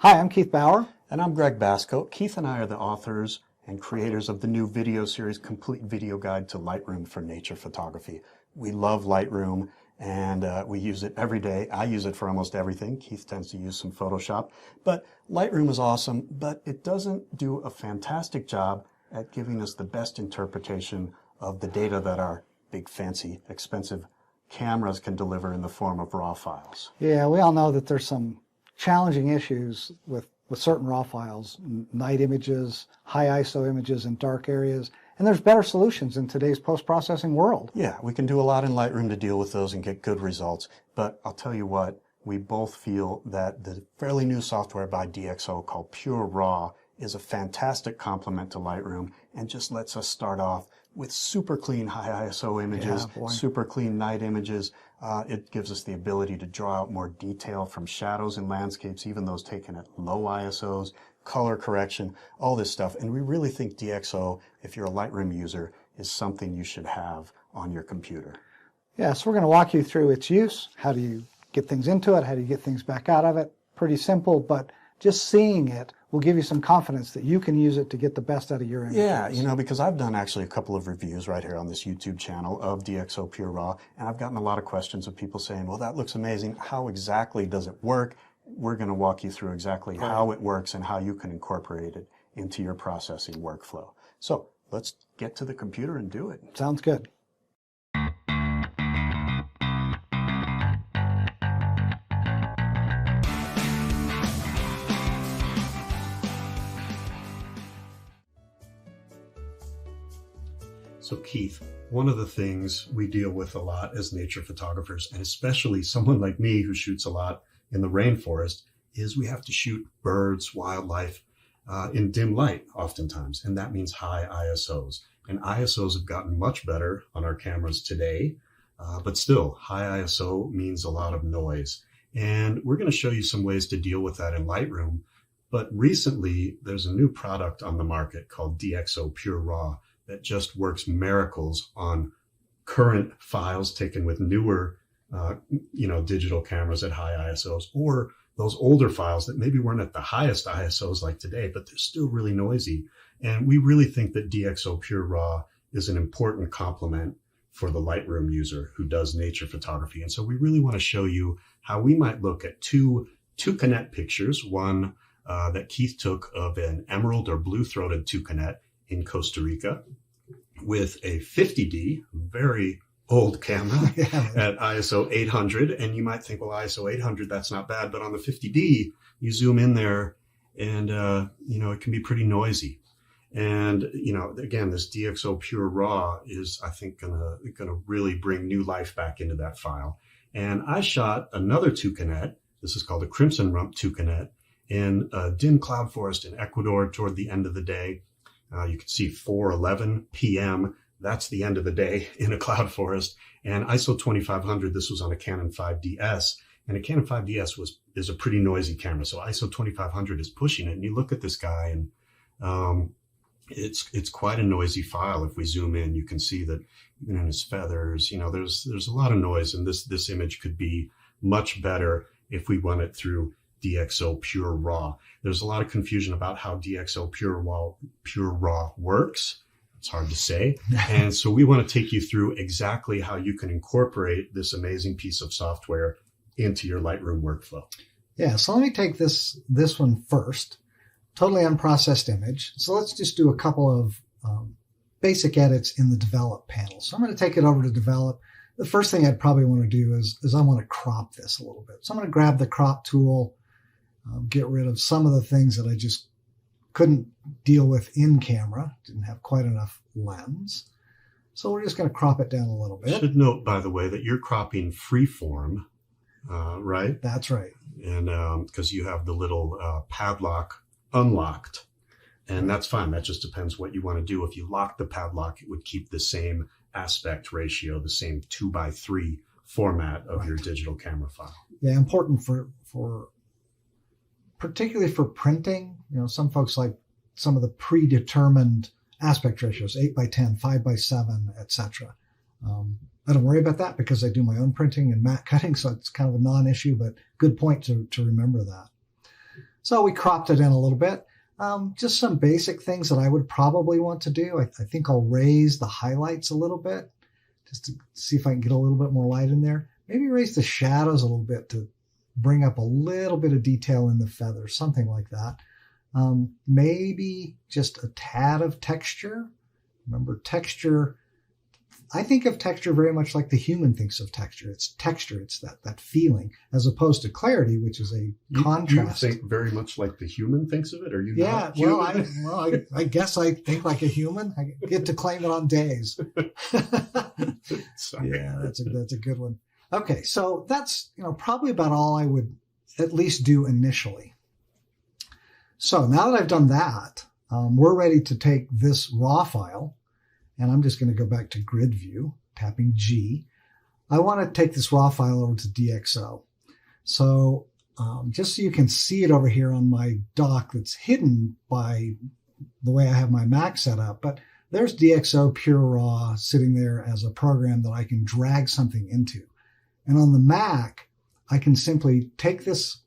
Hi, I'm Keith Bauer. And I'm Greg Basco. Keith and I are the authors and creators of the new video series, Complete Video Guide to Lightroom for Nature Photography. We love Lightroom and we use it every day. I use it for almost everything. Keith tends to use some Photoshop. But Lightroom is awesome, but it doesn't do a fantastic job at giving us the best interpretation of the data that our big, fancy, expensive cameras can deliver in the form of RAW files. Yeah, we all know that there's some challenging issues with certain RAW files, night images, high ISO images in dark areas, and there's better solutions in today's post-processing world. Yeah, we can do a lot in Lightroom to deal with those and get good results, but I'll tell you what, we both feel that the fairly new software by DxO called PureRaw is a fantastic complement to Lightroom and just lets us start off with super clean high ISO images, super clean night images. It gives us the ability to draw out more detail from shadows in landscapes, even those taken at low ISOs, color correction, all this stuff. And we really think DxO, if you're a Lightroom user, is something you should have on your computer. Yeah, so we're going to walk you through its use. How do you get things into it? How do you get things back out of it? Pretty simple, but just seeing it will give you some confidence that you can use it to get the best out of your images. Yeah, you know, because I've done actually a couple of reviews right here on this YouTube channel of DxO PureRaw, and I've gotten a lot of questions of people saying, well, that looks amazing. How exactly does it work? We're going to walk you through exactly how it works and how you can incorporate it into your processing workflow. So let's get to the computer and do it. Sounds good. So Keith, one of the things we deal with a lot as nature photographers, and especially someone like me who shoots a lot in the rainforest, is we have to shoot birds, wildlife in dim light oftentimes, and that means high ISOs. And ISOs have gotten much better on our cameras today, but still, high ISO means a lot of noise. And we're going to show you some ways to deal with that in Lightroom. But recently, there's a new product on the market called DxO PureRaw that just works miracles on current files taken with newer, digital cameras at high ISOs, or those older files that maybe weren't at the highest ISOs like today, but they're still really noisy. And we really think that DxO PureRaw is an important complement for the Lightroom user who does nature photography. And so we really want to show you how we might look at two toucanet pictures, one that Keith took of an emerald or blue-throated toucanet in Costa Rica with a 50D, very old camera at ISO 800. And you might think, well, ISO 800, that's not bad. But on the 50D, you zoom in there and, it can be pretty noisy. And, again, this DxO PureRaw is, I think, gonna really bring new life back into that file. And I shot another toucanet. This is called a crimson rump toucanet in a dim cloud forest in Ecuador toward the end of the day. You can see 4:11 p.m. That's the end of the day in a cloud forest. And ISO 2500, this was on a Canon 5DS. And a Canon 5DS is a pretty noisy camera. So ISO 2500 is pushing it. And you look at this guy and it's quite a noisy file. If we zoom in, you can see that even in his feathers, there's a lot of noise. And this image could be much better if we run it through DxO PureRaw. There's a lot of confusion about how DxO PureRaw works. It's hard to say. And so we want to take you through exactly how you can incorporate this amazing piece of software into your Lightroom workflow. Yeah, so let me take this one first. Totally unprocessed image. So let's just do a couple of basic edits in the develop panel. So I'm going to take it over to develop. The first thing I'd probably want to do is I want to crop this a little bit. So I'm going to grab the crop tool, get rid of some of the things that I just couldn't deal with in camera. Didn't have quite enough lens. So we're just going to crop it down a little bit. Should note, by the way, that you're cropping freeform, right? That's right. And because you have the little padlock unlocked. And that's fine. That just depends what you want to do. If you lock the padlock, it would keep the same aspect ratio, the same 2:3 format of your digital camera file. Yeah, important for particularly for printing. Some folks like some of the predetermined aspect ratios, 8:10, 5:7, etc. I don't worry about that because I do my own printing and matte cutting, so it's kind of a non-issue, but good point to remember that. So we cropped it in a little bit. Just some basic things that I would probably want to do. I think I'll raise the highlights a little bit just to see if I can get a little bit more light in there. Maybe raise the shadows a little bit to bring up a little bit of detail in the feathers, something like that. Maybe just a tad of texture. Remember, texture, I think of texture very much like the human thinks of texture. It's texture, it's that feeling, as opposed to clarity, which is a contrast. You think very much like the human thinks of it, or you? Yeah, I guess I think like a human. I get to claim it on days. Yeah, that's a good one. Okay, so that's probably about all I would at least do initially. So now that I've done that, we're ready to take this raw file, and I'm just going to go back to grid view, tapping G. I want to take this raw file over to DxO. So just so you can see it over here on my dock that's hidden by the way I have my Mac set up, but there's DxO PureRaw sitting there as a program that I can drag something into. And on the Mac, I can simply take this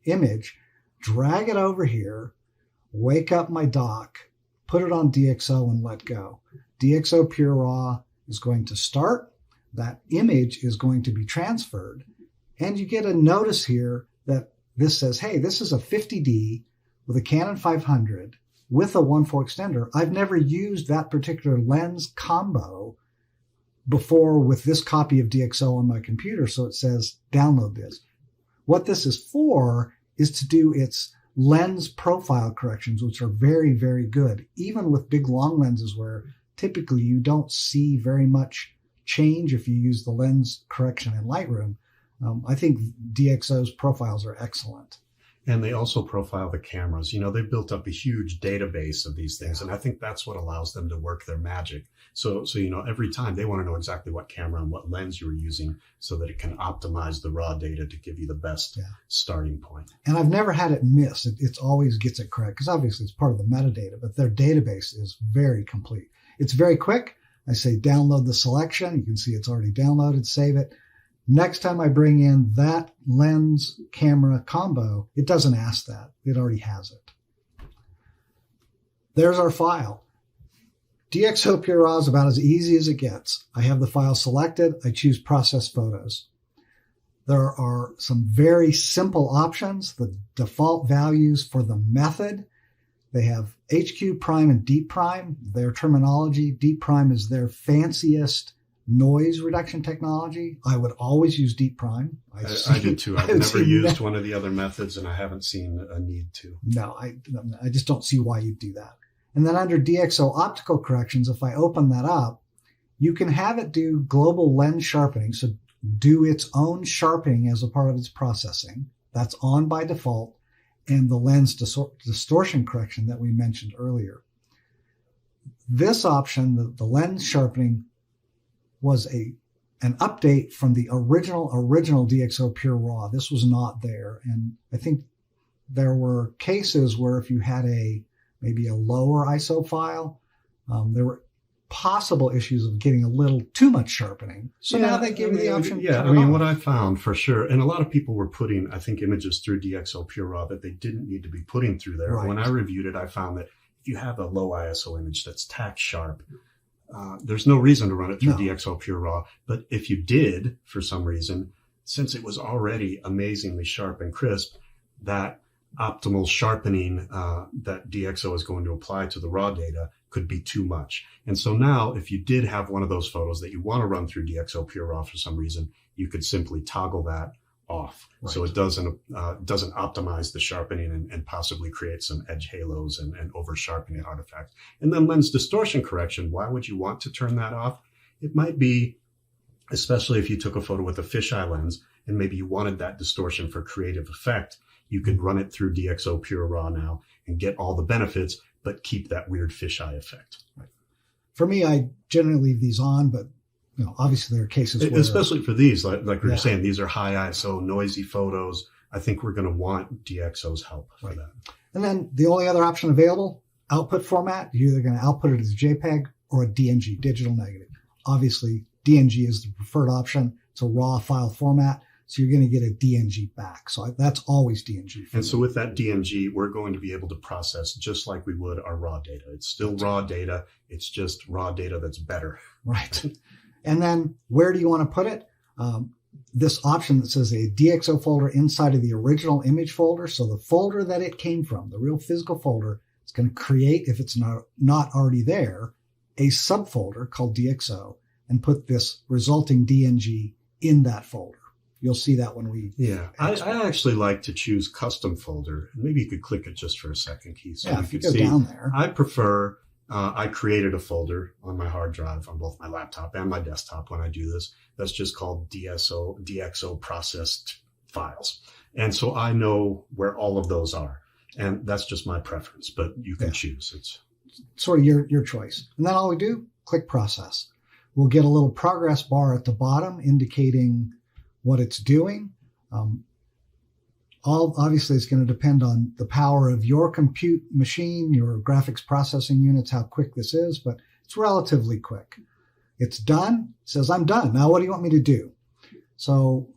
image, drag it over here, wake up my dock, put it on DxO, and let go. DxO PureRaw is going to start. That image is going to be transferred. And you get a notice here that this says, hey, this is a 50D with a Canon 500 with a 1.4 extender. I've never used that particular lens combo before with this copy of DxO on my computer. So it says, download this. What this is for is to do its lens profile corrections, which are very, very good, even with big long lenses where typically you don't see very much change if you use the lens correction in Lightroom. I think DxO's profiles are excellent. And they also profile the cameras. They've built up a huge database of these things, and I think that's what allows them to work their magic. So every time they want to know exactly what camera and what lens you were using so that it can optimize the raw data to give you the best starting point. And I've never had it miss. It always gets it correct because obviously it's part of the metadata, but their database is very complete. It's very quick. I say download the selection. You can see it's already downloaded, save it. Next time I bring in that lens camera combo, it doesn't ask that. It already has it. There's our file. DxO PureRaw is about as easy as it gets. I have the file selected. I choose process photos. There are some very simple options. The default values for the method. They have HQ prime and deep prime. Their terminology, deep prime is their fanciest noise reduction technology. I would always use deep prime. I do too. I've never used one of the other methods, and I haven't seen a need to. No, I just don't see why you'd do that. And then under DxO optical corrections, if I open that up, you can have it do global lens sharpening. So do its own sharpening as a part of its processing. That's on by default. And the lens distortion correction that we mentioned earlier. This option, the lens sharpening, was an update from the original DxO PureRaw. This was not there. And I think there were cases where if you had maybe a lower ISO file, there were possible issues of getting a little too much sharpening. So now they give you the option. Yeah, what I found for sure, and a lot of people were putting, I think, images through DxO PureRaw that they didn't need to be putting through there. Right. When I reviewed it, I found that if you have a low ISO image that's tack sharp, there's no reason to run it through DxO PureRaw. But if you did, for some reason, since it was already amazingly sharp and crisp, that optimal sharpening that DxO is going to apply to the raw data could be too much. And so now, if you did have one of those photos that you want to run through DxO PureRaw for some reason, you could simply toggle that off. Right. So it doesn't optimize the sharpening and possibly create some edge halos and over sharpening artifacts. And then lens distortion correction, why would you want to turn that off? It might be, especially if you took a photo with a fisheye lens and maybe you wanted that distortion for creative effect, you could run it through DxO PureRaw now and get all the benefits, but keep that weird fisheye effect. Right. For me, I generally leave these on, but obviously there are cases where... Especially for these, like we were saying, these are high ISO, noisy photos. I think we're going to want DxO's help for that. And then the only other option available, output format. You're either going to output it as JPEG or a DNG, digital negative. Obviously, DNG is the preferred option. It's a raw file format. So you're going to get a DNG back. So that's always DNG. And so with that DNG, we're going to be able to process just like we would our raw data. It's still raw data. It's just raw data that's better. Right. And then where do you want to put it? This option that says a DxO folder inside of the original image folder. So the folder that it came from, the real physical folder, it's going to create, if it's not already there, a subfolder called DxO and put this resulting DNG in that folder. You'll see that when we... Yeah, I actually like to choose custom folder. Maybe you could click it just for a second, Keith. So if you go down there. I prefer, I created a folder on my hard drive on both my laptop and my desktop when I do this. That's just called DxO processed files. And so I know where all of those are. And that's just my preference, but you can choose. It's sort of your choice. And then all we do, click process. We'll get a little progress bar at the bottom indicating what it's doing. Obviously, it's going to depend on the power of your compute machine, your graphics processing units, how quick this is, but it's relatively quick. It's done. It says, I'm done. Now, what do you want me to do? So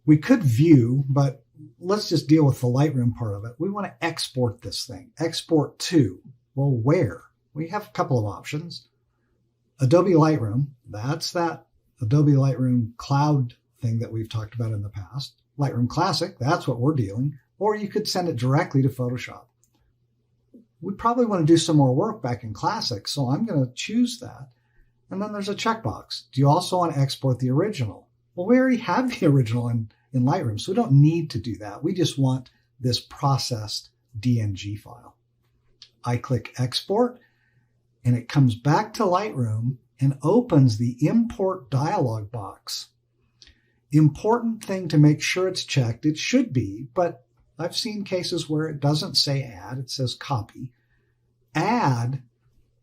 we could view, but let's just deal with the Lightroom part of it. We want to export this thing. Export to. Well, where? We have a couple of options. Adobe Lightroom, that's that Adobe Lightroom cloud thing that we've talked about in the past. Lightroom Classic, that's what we're dealing. Or you could send it directly to Photoshop. We probably want to do some more work back in Classic, so I'm going to choose that. And then there's a checkbox. Do you also want to export the original? Well, we already have the original in Lightroom, so we don't need to do that. We just want this processed DNG file. I click Export, and it comes back to Lightroom and opens the Import dialog box. Important thing to make sure it's checked. It should be, but I've seen cases where it doesn't say add, it says copy. Add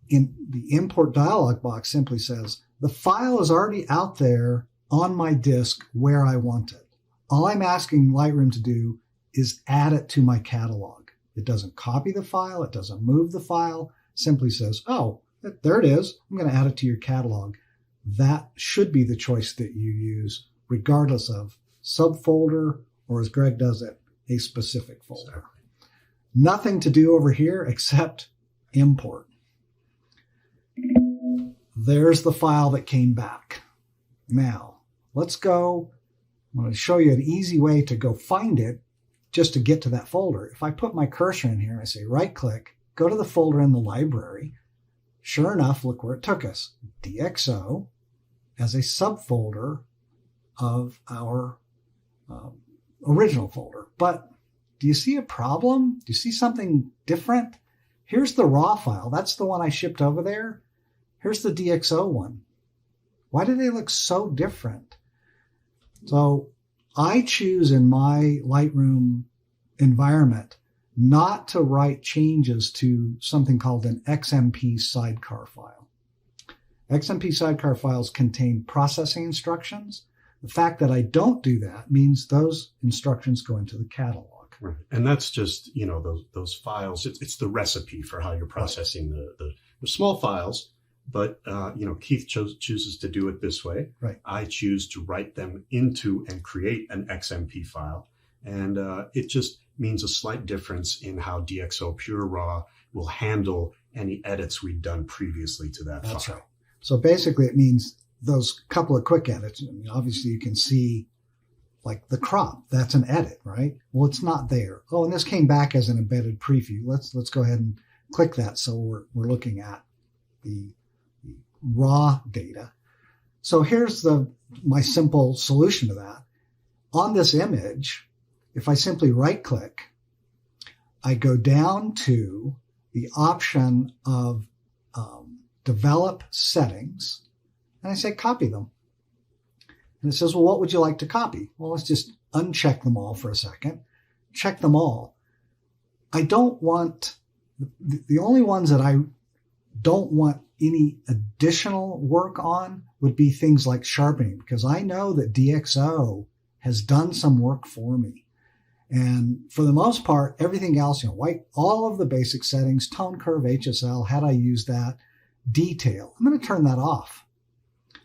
in the import dialog box simply says, the file is already out there on my disk where I want it. All I'm asking Lightroom to do is add it to my catalog. It doesn't copy the file. It doesn't move the file. It simply says, oh, there it is. I'm going to add it to your catalog. That should be the choice that you use, regardless of subfolder, or as Greg does it, a specific folder. Exactly. Nothing to do over here except import. There's the file that came back. Now, let's go. I'm going to show you an easy way to go find it just to get to that folder. If I put my cursor in here and I say right-click, go to the folder in the library, sure enough, look where it took us. DxO as a subfolder of our original folder. But do you see a problem? Do you see something different? Here's the raw file. That's the one I shipped over there. Here's the DxO one. Why do they look so different? So I choose in my Lightroom environment not to write changes to something called an XMP sidecar file. XMP sidecar files contain processing instructions. The fact that I don't do that means those instructions go into the catalog. Right. And that's just, those files. It's the recipe for how you're processing the small files. But, Keith chooses to do it this way. Right. I choose to write them into and create an XMP file. And it just means a slight difference in how DxO PureRaw will handle any edits we've done previously to that file. That's right. So basically it means those couple of quick edits. I mean, obviously you can see like the crop. That's an edit, right? Well, it's not there. Oh, and this came back as an embedded preview. Let's go ahead and click that. So we're looking at the raw data. So here's my simple solution to that. On this image, if I simply right click, I go down to the option of develop settings, and I say copy them. And it says, well, what would you like to copy? Well, let's just uncheck them all for a second. Check them all. I don't want, the only ones that I don't want any additional work on would be things like sharpening, because I know that DxO has done some work for me. And for the most part, everything else, white, all of the basic settings, tone curve, HSL, had I used that, detail, I'm going to turn that off.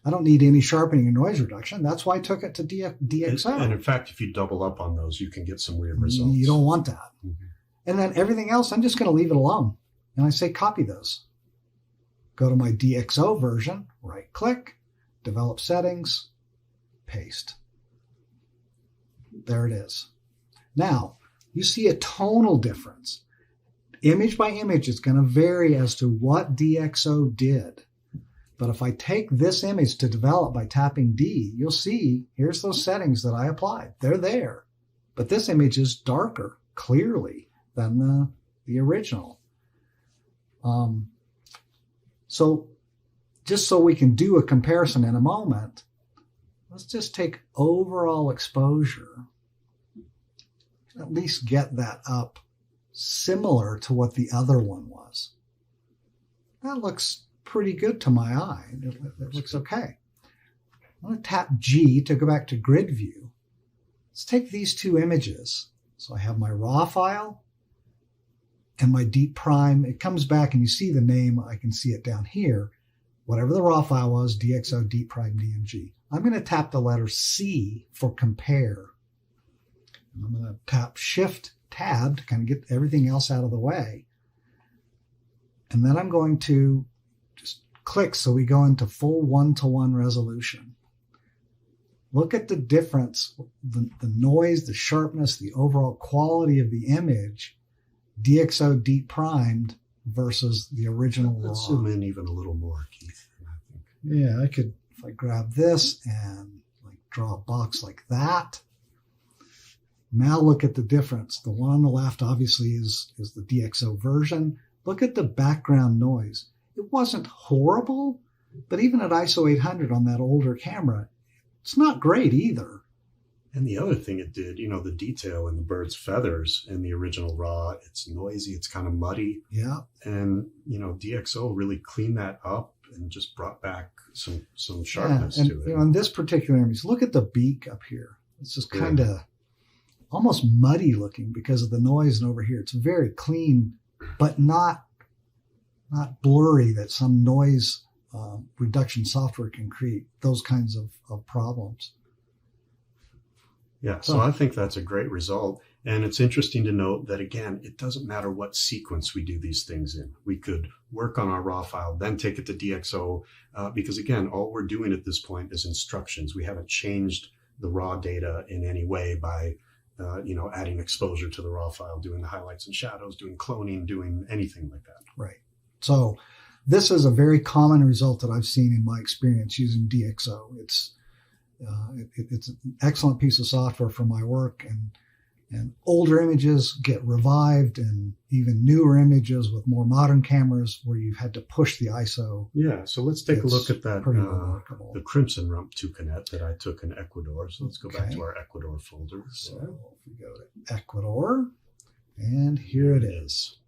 I don't need any sharpening or noise reduction. That's why I took it to DxO. And in fact, if you double up on those, you can get some weird results. You don't want that. Mm-hmm. And then everything else, I'm just going to leave it alone. And I say copy those. Go to my DxO version, right click, develop settings, paste. There it is. Now, you see a tonal difference. Image by image, it's going to vary as to what DxO did. But if I take this image to develop by tapping D, you'll see here's those settings that I applied. They're there. But this image is darker, clearly, than the original. So just so we can do a comparison in a moment, let's just take overall exposure. At least get that up similar to what the other one was. That looks pretty good to my eye. It looks okay. I'm going to tap G to go back to grid view. Let's take these two images. So I have my raw file and my deep prime. It comes back and you see the name. I can see it down here. Whatever the raw file was, DxO deep prime DMG. I'm going to tap the letter C for compare. And I'm going to tap Shift Tab to kind of get everything else out of the way. And then I'm going to just click so we go into full 1:1 resolution. Look at the difference, the noise, the sharpness, the overall quality of the image, DxO deep primed versus the original raw. Let's zoom in even a little more, Keith. I think. Yeah, I could, if I grab this and like draw a box like that. Now look at the difference. The one on the left obviously is the DxO version. Look at the background noise. It wasn't horrible, but even at ISO 800 on that older camera, it's not great either. And the other thing it did, the detail in the bird's feathers in the original RAW, it's noisy, it's kind of muddy. Yeah. And, DxO really cleaned that up and just brought back some sharpness to it. In this particular image, look at the beak up here. It's just kind of almost muddy looking because of the noise, and over here it's very clean, but not blurry that some noise reduction software can create those kinds of problems. Yeah, so I think that's a great result. And it's interesting to note that, again, it doesn't matter what sequence we do these things in. We could work on our raw file, then take it to DxO, because, again, all we're doing at this point is instructions. We haven't changed the raw data in any way by adding exposure to the raw file, doing the highlights and shadows, doing cloning, doing anything like that. Right. So this is a very common result that I've seen in my experience using DxO. It's an excellent piece of software for my work, and older images get revived, and even newer images with more modern cameras where you've had to push the ISO. Yeah, so let's take a look at that, remarkable. The Crimson Rump toucanet that I took in Ecuador. So let's go back to our Ecuador folder. So if we go to Ecuador, and here it is.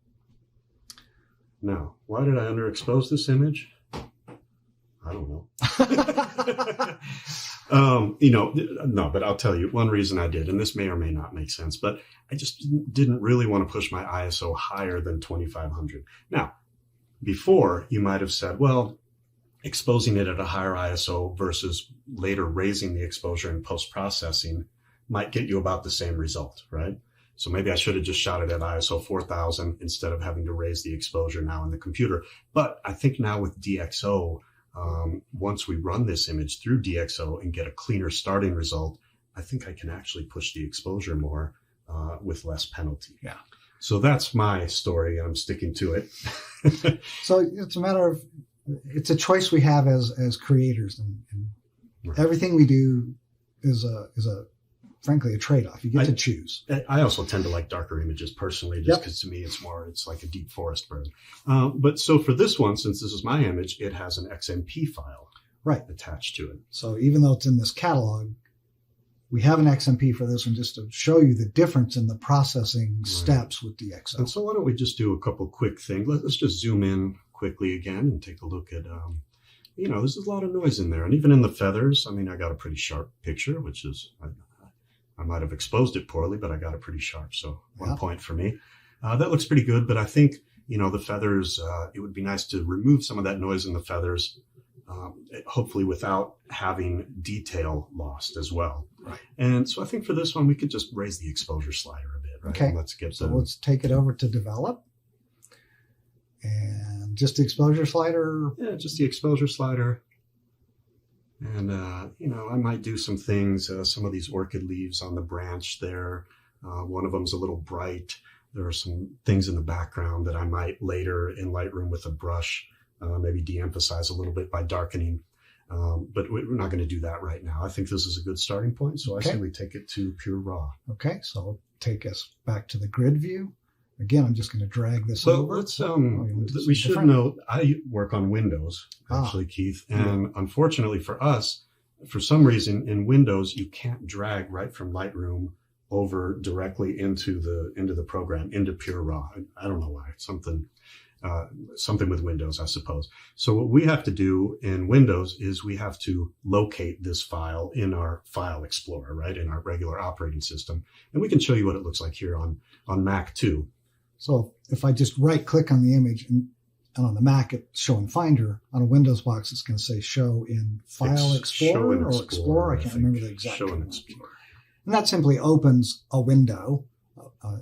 Now, why did I underexpose this image? I don't know. No, but I'll tell you one reason I did, and this may or may not make sense, but I just didn't really want to push my ISO higher than 2500. Now, before you might have said, well, exposing it at a higher ISO versus later raising the exposure in post-processing might get you about the same result, right? So maybe I should have just shot it at ISO 4000 instead of having to raise the exposure now in the computer. But I think now with DxO, once we run this image through DxO and get a cleaner starting result, I think I can actually push the exposure more with less penalty. Yeah. So that's my story, and I'm sticking to it. So it's a matter of, it's a choice we have as creators, and right. Everything we do is frankly a trade-off. You get to choose. I also tend to like darker images personally, just because to me it's like a deep forest bird. But so for this one, since this is my image, it has an XMP file attached to it. So even though it's in this catalog, we have an XMP for this one just to show you the difference in the processing steps with DxO. And so why don't we just do a couple quick things? Let's just zoom in quickly again and take a look at, there's a lot of noise in there. And even in the feathers, I mean, I got a pretty sharp picture, which is... I might have exposed it poorly, but I got it pretty sharp. So 1 point for me. That looks pretty good. But I think, the feathers, it would be nice to remove some of that noise in the feathers hopefully without having detail lost as well. Right. And so I think for this one, we could just raise the exposure slider a bit, right? Okay. And let's take it over to develop. And just the exposure slider. Yeah, just the exposure slider. And, I might do some things, some of these orchid leaves on the branch there. One of them's a little bright. There are some things in the background that I might later in Lightroom with a brush maybe de-emphasize a little bit by darkening. But we're not going to do that right now. I think this is a good starting point. So I say we take it to PureRaw. Okay, so I'll take us back to the grid view. Again, I'm just going to drag this Well, over. let's, we should note, I work on Windows, actually, Keith. And unfortunately for us, for some reason in Windows, you can't drag right from Lightroom over directly into the program, into PureRaw. I don't know why. Something with Windows, I suppose. So what we have to do in Windows is we have to locate this file in our File Explorer, right, in our regular operating system. And we can show you what it looks like here on Mac too. So if I just right-click on the image and on the Mac it's showing Finder, on a Windows box it's going to say Show in File Explorer or Explorer. I can't remember the exact Show in Explorer. And that simply opens a window,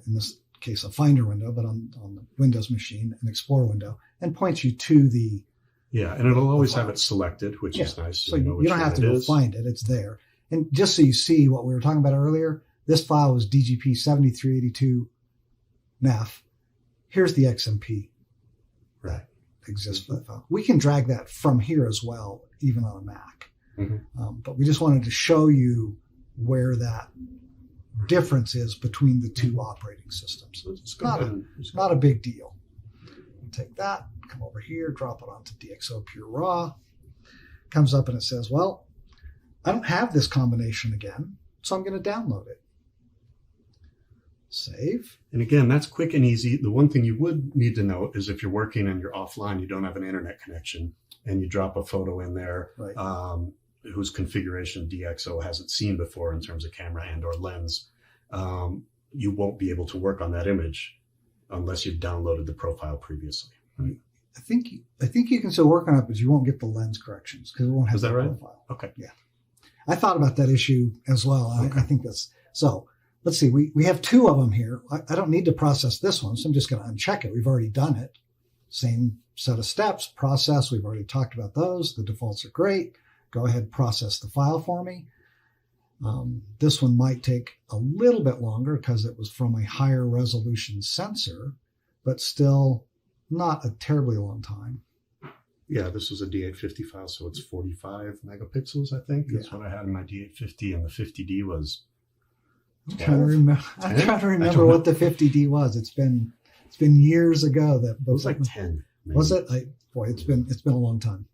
in this case a Finder window, but on the Windows machine, an Explorer window, and points you to the... Yeah, and it'll always have it selected, which is nice. So you don't have to go find it. It's there. And just so you see what we were talking about earlier, this file was DGP 7382 NAF. Here's the XMP that exists for that file. We can drag that from here as well, even on a Mac. Mm-hmm. But we just wanted to show you where that difference is between the two operating systems. It's not a big deal. We'll take that, come over here, drop it onto DxO PureRaw. Comes up and it says, well, I don't have this combination again, so I'm going to download it. Save. And again, that's quick and easy. The one thing you would need to note is if you're working and you're offline, you don't have an internet connection, and you drop a photo in there, whose configuration DxO hasn't seen before in terms of camera and or lens, you won't be able to work on that image unless you've downloaded the profile previously. Right? I think you can still work on it, but you won't get the lens corrections because it won't have the profile. Okay. Yeah. I thought about that issue as well. Okay. I think that's so. Let's see. We have two of them here. I don't need to process this one, so I'm just going to uncheck it. We've already done it. Same set of steps. Process. We've already talked about those. The defaults are great. Go ahead, process the file for me. This one might take a little bit longer because it was from a higher resolution sensor, but still not a terribly long time. Yeah, this was a D850 file, so it's 45 megapixels, I think. That's what I had in my D850, and the 50D was 12? I'm trying to remember what the 50D was. It's been years ago that it was like 10. Maybe. Was it? It's been a long time.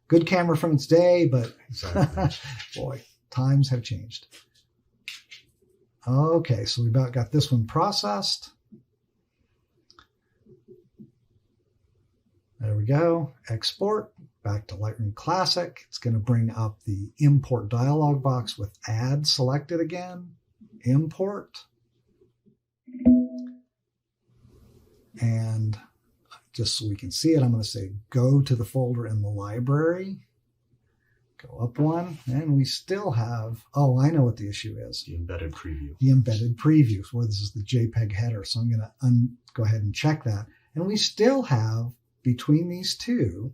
Good camera from its day, but boy, times have changed. Okay, so we about got this one processed. There we go. Export back to Lightroom Classic. It's going to bring up the import dialog box with add selected again. Import. And just so we can see it, I'm going to say go to the folder in the library. Go up one, and we still have, I know what the issue is. The embedded preview. The embedded preview, where this is the JPEG header. So I'm going to go ahead and check that. And we still have, between these two,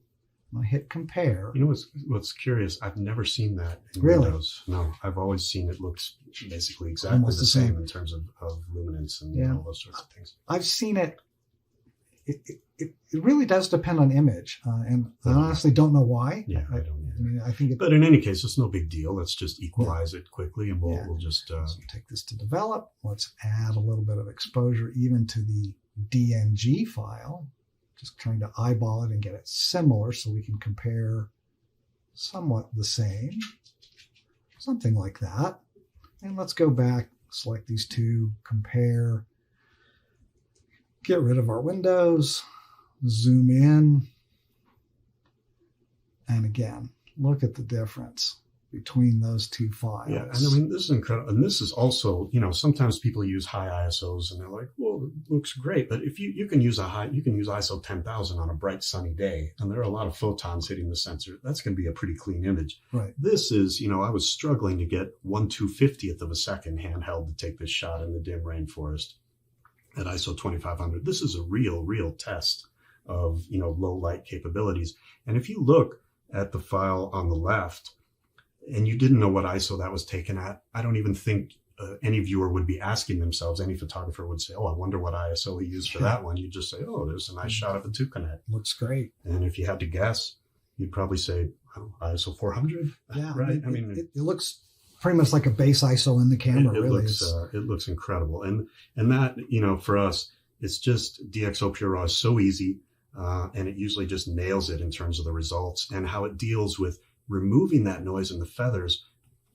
I hit compare. You know what's curious? I've never seen that in Windows. No, I've always seen it looks basically exactly the same in terms of luminance and all those sorts of things. I've seen it. It really does depend on image, and I honestly don't know why. Yeah, I don't. I mean, I think. But in any case, it's no big deal. Let's just equalize it quickly, and we'll just so take this to develop. Let's add a little bit of exposure even to the DNG file. Just trying to eyeball it and get it similar so we can compare somewhat the same. Something like that. And let's go back, select these two, compare, get rid of our windows, zoom in, and again, look at the difference. between those two files. Yeah, and I mean, this is incredible. And this is also, you know, sometimes people use high ISOs and they're like, well, it looks great. But if you can use ISO 10,000 on a bright sunny day, and there are a lot of photons hitting the sensor, that's going to be a pretty clean image. Right. This is, you know, I was struggling to get 1/250th of a second handheld to take this shot in the dim rainforest at ISO 2500. This is a real test of, you know, low light capabilities. And if you look at the file on the left, and you didn't know what ISO that was taken at, I don't even think any viewer would be asking themselves, any photographer would say, oh, I wonder what ISO he used for that one. You'd just say, oh, there's a nice shot of a 2-kinet. Looks great. And if you had to guess, you'd probably say, oh, ISO 400. Yeah, right. It looks pretty much like a base ISO in the camera. It looks incredible. And that, you know, for us, it's just DxO PureRaw is so easy. And it usually just nails it in terms of the results and how it deals with removing that noise and the feathers,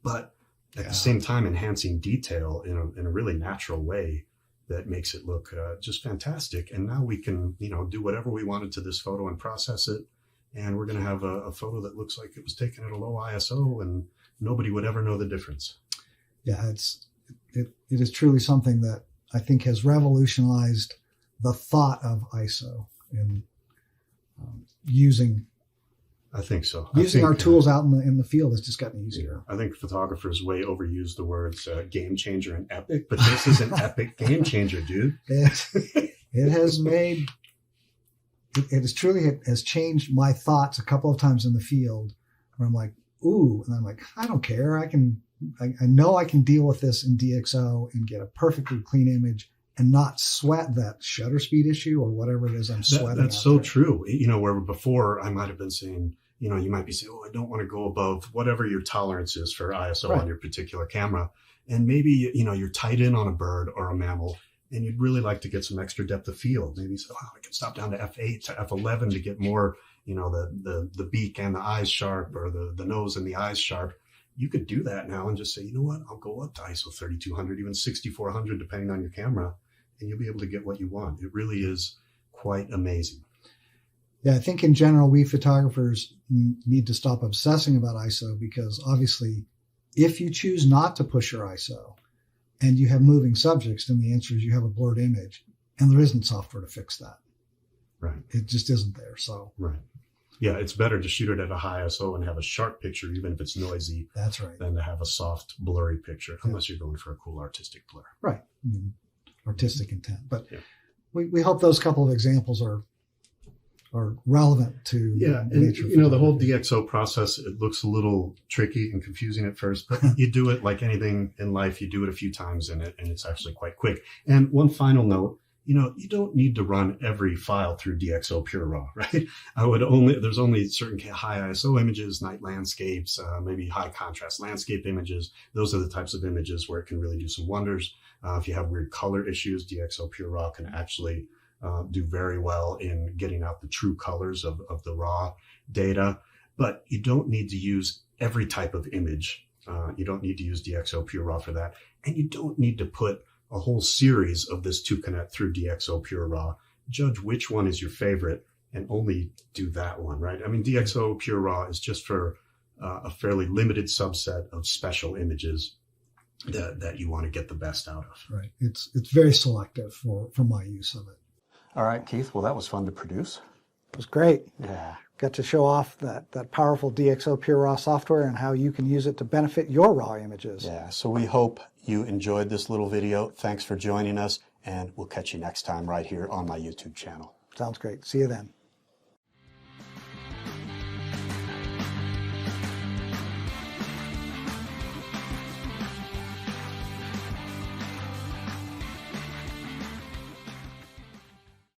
but at the same time enhancing detail in a really natural way that makes it look just fantastic. And now we can, you know, do whatever we wanted to this photo and process it. And we're going to have a photo that looks like it was taken at a low ISO and nobody would ever know the difference. Yeah, it is truly something that I think has revolutionized the thought of ISO in using. I think so. Using our tools out in the field has just gotten easier. I think photographers way overuse the words game changer and epic, but this is an epic game changer, dude. It has made, it has truly has changed my thoughts a couple of times in the field where I'm like, ooh, and I'm like, I don't care. I know I can deal with this in DxO and get a perfectly clean image and not sweat that shutter speed issue or whatever it is I'm sweating. That's so true. You know, where before I might have been saying, you know, you might be saying, oh, I don't want to go above whatever your tolerance is for ISO on your particular camera. And maybe, you know, you're tight in on a bird or a mammal and you'd really like to get some extra depth of field. Maybe you say, oh, I can stop down to F8 to F11 to get more, you know, the beak and the eyes sharp or the nose and the eyes sharp. You could do that now and just say, you know what, I'll go up to ISO 3200, even 6400, depending on your camera, and you'll be able to get what you want. It really is quite amazing. Yeah, I think in general, we photographers need to stop obsessing about ISO because obviously if you choose not to push your ISO and you have moving subjects, then the answer is you have a blurred image and there isn't software to fix that. Right. It just isn't there. So right. Yeah, it's better to shoot it at a high ISO and have a sharp picture, even if it's noisy. That's right. Than to have a soft, blurry picture, unless you're going for a cool artistic blur. Right. Artistic intent. But we hope those couple of examples are relevant to nature. You know, the whole DxO process, it looks a little tricky and confusing at first, but you do it like anything in life. You do it a few times and it's actually quite quick. And one final note, you know, you don't need to run every file through DxO PureRaw, right? There's only certain high ISO images, night landscapes, maybe high contrast landscape images. Those are the types of images where it can really do some wonders. If you have weird color issues, DxO PureRaw can actually do very well in getting out the true colors of the raw data. But you don't need to use every type of image. You don't need to use DxO PureRaw for that. And you don't need to put a whole series of this 2-kinet through DxO PureRaw. Judge which one is your favorite and only do that one, right? I mean, DxO PureRaw is just for a fairly limited subset of special images that you want to get the best out of. Right. It's very selective for my use of it. All right, Keith. Well, that was fun to produce. It was great. Yeah. Got to show off that powerful DxO PureRaw software and how you can use it to benefit your raw images. Yeah, so we hope you enjoyed this little video. Thanks for joining us, and we'll catch you next time right here on my YouTube channel. Sounds great. See you then.